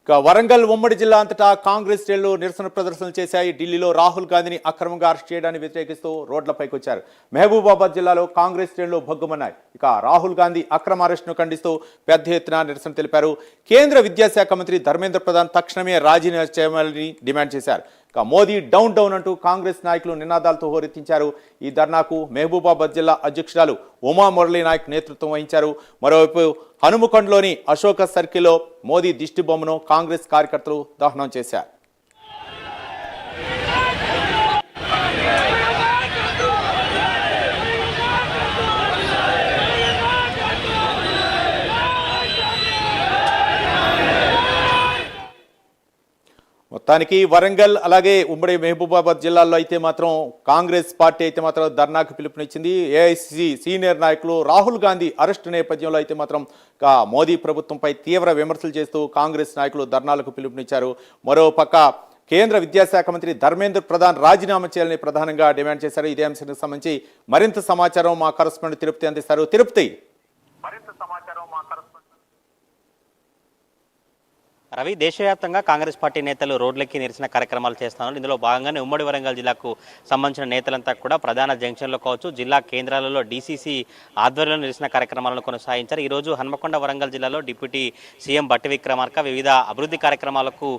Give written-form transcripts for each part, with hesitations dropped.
వరంగల్ ఉమ్మడి జిల్లా అంతటా కాంగ్రెస్ శ్రేణులు నిరసన ప్రదర్శనలు చేశాయి. ఢిల్లీలో రాహుల్ గాంధీని అక్రమంగా అరెస్ట్ చేయడాన్ని వ్యతిరేకిస్తూ రోడ్లపైకి వచ్చారు. మహబూబాబాద్ జిల్లాలో కాంగ్రెస్ శ్రేణులు భగ్గుమన్నాయి. రాహుల్ గాంధీ అక్రమ అరెస్టును ఖండిస్తూ పెద్ద ఎత్తున నిరసన తెలిపారు. కేంద్ర విద్యాశాఖ మంత్రి ధర్మేంద్ర ప్రధాన్ తక్షణమే రాజీనామా చేయాలని డిమాండ్ చేశారు. మోదీ డౌన్ డౌన్ అంటూ కాంగ్రెస్ నాయకులు నినాదాలతో హోరెత్తించారు. ఈ ధర్నాకు మహబూబాబాద్ జిల్లా అధ్యక్షురాలు ఉమా మురళీ నాయక్ నేతృత్వం వహించారు. మరోవైపు హనుమకొండలోని అశోక సర్కిల్లో మోదీ దిష్టి బొమ్మను కాంగ్రెస్ కార్యకర్తలు దహనం చేశారు. మొత్తానికి వరంగల్ అలాగే ఉమ్మడి మహబూబాబాద్ జిల్లాల్లో అయితే మాత్రం కాంగ్రెస్ పార్టీ అయితే మాత్రం ధర్నాకు పిలుపునిచ్చింది. ఏఐసిసి సీనియర్ నాయకులు రాహుల్ గాంధీ అరెస్టు నేపథ్యంలో అయితే మాత్రం మోదీ ప్రభుత్వంపై తీవ్ర విమర్శలు చేస్తూ కాంగ్రెస్ నాయకులు ధర్నాలకు పిలుపునిచ్చారు. మరోపక్క కేంద్ర విద్యాశాఖ మంత్రి ధర్మేంద్ర ప్రధాన్ రాజీనామా చేయాలని ప్రధానంగా డిమాండ్ చేశారు. ఇదే అంశానికి సంబంధించి మరింత సమాచారం మా కరెస్పాండెంట్ తిరుపతి అందిస్తారు. తిరుపతి, రవి, దేశవ్యాప్తంగా కాంగ్రెస్ పార్టీ నేతలు రోడ్లెక్కి నిరసన కార్యక్రమాలు చేస్తున్నారు. ఇందులో భాగంగానే ఉమ్మడి వరంగల్ జిల్లాకు సంబంధించిన నేతలంతా కూడా ప్రధాన జంక్షన్లో కావచ్చు, జిల్లా కేంద్రాలలో డీసీసీ ఆధ్వర్యంలో నిరసన కార్యక్రమాలను కొనసాగించారు. ఈరోజు హన్మకొండ వరంగల్ జిల్లాలో డిప్యూటీ సీఎం బట్టి విక్రమార్క వివిధ అభివృద్ధి కార్యక్రమాలకు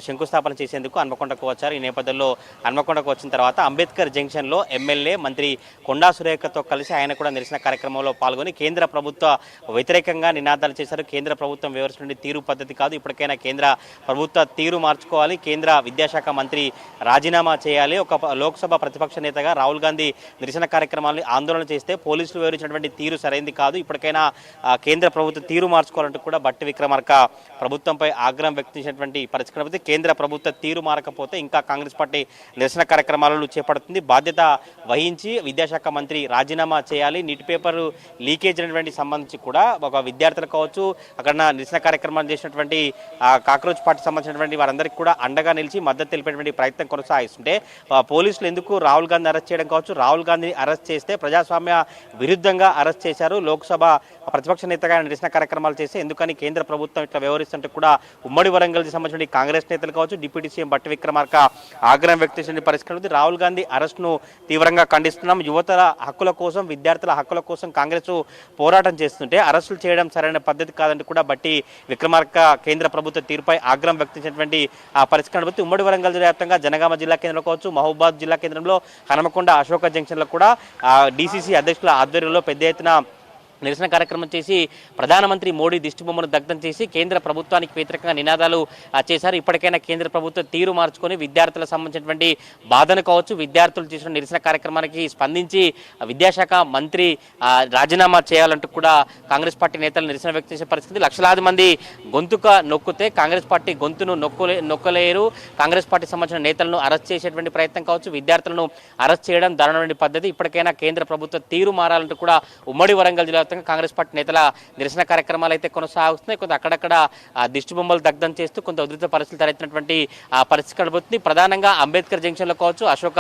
శంకుస్థాపన చేసేందుకు హన్మకొండకు వచ్చారు. ఈ నేపథ్యంలో హన్మకొండకు వచ్చిన తర్వాత అంబేద్కర్ జంక్షన్లో ఎమ్మెల్యే మంత్రి కొండా సురేఖతో కలిసి ఆయన కూడా నిరసన కార్యక్రమంలో పాల్గొని కేంద్ర ప్రభుత్వ వ్యతిరేకంగా నినాదాలు చేశారు. కేంద్ర ప్రభుత్వం వివరిస్తున్న తీరు పద్ధతి కాదు, ఇప్పటికే కేంద్ర ప్రభుత్వ తీరు మార్చుకోవాలి, కేంద్ర విద్యాశాఖ మంత్రి రాజీనామా చేయాలి. ఒక లోక్సభ ప్రతిపక్ష నేతగా రాహుల్ గాంధీ నిరసన కార్యక్రమాలను ఆందోళన చేస్తే పోలీసులు వివరించినటువంటి తీరు సరైంది కాదు, ఇప్పటికైనా కేంద్ర ప్రభుత్వ తీరు మార్చుకోవాలంటూ కూడా బట్టి విక్రమార్క ప్రభుత్వంపై ఆగ్రహం వ్యక్తం చేసినటువంటి పరిస్థితి. కేంద్ర ప్రభుత్వ తీరు మారకపోతే ఇంకా కాంగ్రెస్ పార్టీ నిరసన కార్యక్రమాలను చేపడుతుంది. బాధ్యత వహించి విద్యాశాఖ మంత్రి రాజీనామా చేయాలి. నీటి పేపర్ లీకేజ్ అయినటువంటి సంబంధించి కూడా ఒక విద్యార్థులు కావచ్చు, అక్కడ నిరసన కార్యక్రమాలు చేసినటువంటి కాక్రోచ్ పార్టీ సంబంధించినటువంటి వారందరికీ కూడా అండగా నిలిచి మద్దతు తెలిపేటువంటి ప్రయత్నం కొనసాగిస్తుంటే పోలీసులు ఎందుకు రాహుల్ గాంధీ అరెస్ట్ చేయడం కావచ్చు, రాహుల్ గాంధీని అరెస్ట్ చేస్తే ప్రజాస్వామ్య విరుద్ధంగా అరెస్ట్ చేశారు, లోక్సభ ప్రతిపక్ష నేతగా నిరసన కార్యక్రమాలు చేస్తే ఎందుకని కేంద్ర ప్రభుత్వం ఇట్లా వ్యవహరిస్తుంటే కూడా ఉమ్మడి వరంగల్ సంబంధించిన కాంగ్రెస్ నేతలు కావచ్చు, డిప్యూటీ సీఎం బట్టి విక్రమార్క ఆగ్రహం వ్యక్తం చేసిన పరిస్థితి. రాహుల్ గాంధీ అరెస్ట్ను తీవ్రంగా ఖండిస్తున్నాం. యువతల హక్కుల కోసం, విద్యార్థుల హక్కుల కోసం కాంగ్రెస్ పోరాటం చేస్తుంటే అరెస్టులు చేయడం సరైన పద్ధతి కాదంటూ కూడా బట్టి విక్రమార్క కేంద్ర ప్రభుత్వ తీరుపై ఆగ్రహం వ్యక్తం చేసినటువంటి పరిస్థితి. ఉమ్మడి వరంగల్ జిల్లా వ్యాప్తంగా జనగామ జిల్లా కేంద్రంలో కావచ్చు, మహబూబాద్ జిల్లా కేంద్రంలో హనుమకొండ అశోక జంక్షన్లో కూడా డీసీసీ అధ్యక్షుల ఆధ్వర్యంలో పెద్ద ఎత్తున నిరసన కార్యక్రమం చేసి ప్రధానమంత్రి మోడీ దిష్టిబొమ్మను దగ్ధం చేసి కేంద్ర ప్రభుత్వానికి వ్యతిరేకంగా నినాదాలు చేశారు. ఇప్పటికైనా కేంద్ర ప్రభుత్వం తీరు మార్చుకొని విద్యార్థులకు సంబంధించినటువంటి బాధను కావచ్చు, విద్యార్థులు చేసిన నిరసన కార్యక్రమానికి స్పందించి విద్యాశాఖ మంత్రి రాజీనామా చేయాలంటూ కూడా కాంగ్రెస్ పార్టీ నేతలు నిరసన వ్యక్తం చేసే పరిస్థితి. లక్షలాది మంది గొంతుక నొక్కితే కాంగ్రెస్ పార్టీ గొంతును నొక్కలేరు. కాంగ్రెస్ పార్టీ సంబంధించిన నేతలను అరెస్ట్ చేసేటువంటి ప్రయత్నం కావచ్చు, విద్యార్థులను అరెస్ట్ చేయడం దారుణమైన పద్ధతి. ఇప్పటికైనా కేంద్ర ప్రభుత్వ తీరు మారాలంటూ కూడా ఉమ్మడి వరంగల్ జిల్లా కాంగ్రెస్ పార్టీ నేతల నిరసన కార్యక్రమాలు అయితే కొనసాగుతున్నాయి. కొంత అక్కడక్కడ దిష్టి బొమ్మలు దగ్ధం చేస్తూ కొంత ఉధృత పరిస్థితులు తలెత్తినటువంటి పరిస్థితి కనబడుతుంది. ప్రధానంగా అంబేద్కర్ జంక్షన్ లో కావచ్చు, అశోక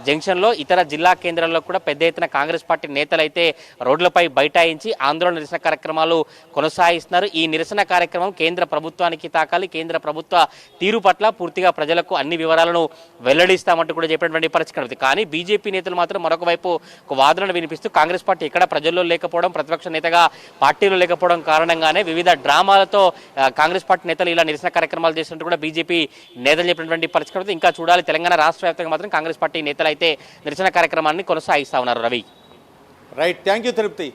జంక్షన్ లో, ఇతర జిల్లా కేంద్రాల్లో కూడా పెద్ద ఎత్తున కాంగ్రెస్ పార్టీ నేతలు అయితే రోడ్లపై బైఠాయించి ఆందోళన నిరసన కార్యక్రమాలు కొనసాగిస్తున్నారు. ఈ నిరసన కార్యక్రమం కేంద్ర ప్రభుత్వానికి తాకాలి, కేంద్ర ప్రభుత్వ తీరు పట్ల పూర్తిగా ప్రజలకు అన్ని వివరాలను వెల్లడిస్తామంటూ కూడా చెప్పినటువంటి పరిస్థితి కనబడుతుంది. కానీ బీజేపీ నేతలు మాత్రం మరొక వైపు ఒక వాదనలు వినిపిస్తూ కాంగ్రెస్ పార్టీ ఎక్కడ ప్రజల్లో లేకపోవడం, ప్రతిపక్ష నేతగా పార్టీలో లేకపోవడం కారణంగానే వివిధ డ్రామాలతో కాంగ్రెస్ పార్టీ నేతలు ఇలా నిరసన కార్యక్రమాలు చేసినట్టు కూడా బీజేపీ నేతలు చెప్పినటువంటి పరిస్థితి. ఇంకా చూడాలి. తెలంగాణ రాష్ట్ర వ్యాప్తంగా మాత్రం కాంగ్రెస్ పార్టీ నేతలు అయితే నిరసన కార్యక్రమాన్ని కొనసాగిస్తా ఉన్నారు. Ravi, right, thank you Tirupati.